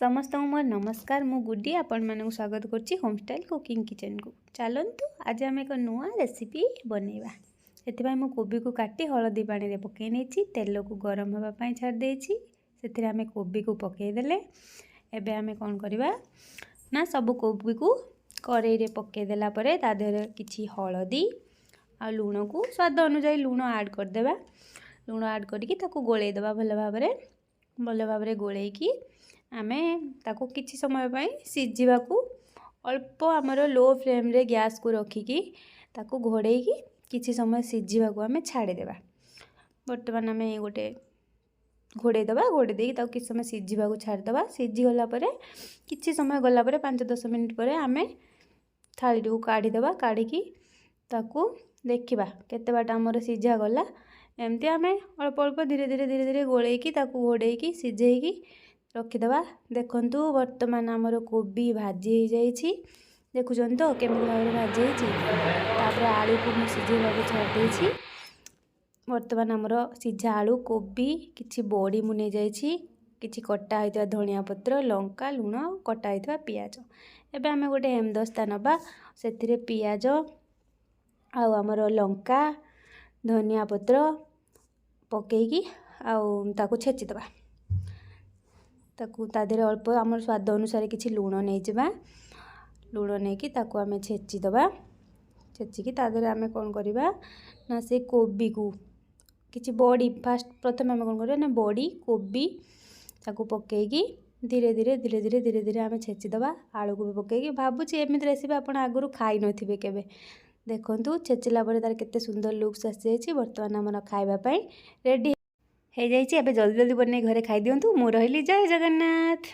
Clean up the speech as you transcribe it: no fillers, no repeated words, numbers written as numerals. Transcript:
समस्त मोर नमस्कार मु गुड्डी आपण मानक स्वागत करछि होमस्टाइल कुकिंग किचन को। चलतु आज आम एक नुआ रेसिपी बनैबा। से मु कोबी को काटी हलदी पानी रे पकई नहीं तेल को गरम होगा छाड़ देछि। से आम कोबी को पकईदेले एबे आम कौन करवा ना सब कोबी को कड़ाई रे पकईदेला ता देहरे किछि हलदी आ लुण को स्वाद अनुसार लुण ऐड करदेबा। लुण ऐड करके गोलैदेबा भल भाव गोलैकी आमे ताको किछि समय पाई सिझिबाकू अल्प आमर लो फ्लेम रे गैस को रखिकी ताको घोड़ेकी किछि समय सिझिबाकू आमे छाड़ीदेबा। बर्तमान आमे गोटे घोड़ेदेबा घोड़े देकी ताको किछि समय सिझिबाकू छाड़ीदेबा। सिझी गला परे किछि समय गला परे 5-10 मिनिट परे आमे थाली को काढ़ीदेबा। काढ़ीकी ताको देखिबा केते बाट आमर सिझा गला। एमती आमे अल्प अल्प धीरे धीरे गोलैकी ताको घोड़ेकी सिझेकी रखीदेबा। देखंतु वर्तमान आमर कोबी भाजी हो जाइछि। देखुछन तो केमति भाव भाजी होछि। आलू को मु सिझेबाकू छाड़ देछि। वर्तमान आमर सिझा आलू कोबी किछि बड़ी मु नै जाइछि किछि कटा होइता धनिया पत्र लंका लुण कटा होइता पियाज। एबे आमे गोटे हेमदस्ता नबा सेथिरे पियाज आउ आमर लंका धनिया पत्र पकेकी आउ ताको छेचिदेबा। ताकू ता देहरे अल्प आमर स्वाद अनुसार किछि लुण नहीं जावा। लुण नहीं कि ताकू आमे छेचिदेबा। छेचिकी ता देहरे आमे कोन करबा ना से कोबी को किछि बड़ी फास्ट प्रथम आमे कोन करबा ना बड़ी कोबी ताकू पकेकी धीरे धीरे आमे छेचिदेबा। आलू को भी पकेकी भाबुची एमित रेसिपी आपण आगुरु खाई नथिबे केबे। देखंतु छेचिला परे तार केते सुंदर लुक्स आसी जाइछि। वर्तमान हमर खाइबा पई रेडी हो जाइछि। एबे जल्दी जल्दी बनै घरे खाइ दियंतु। मु रहिली जय जगन्नाथ।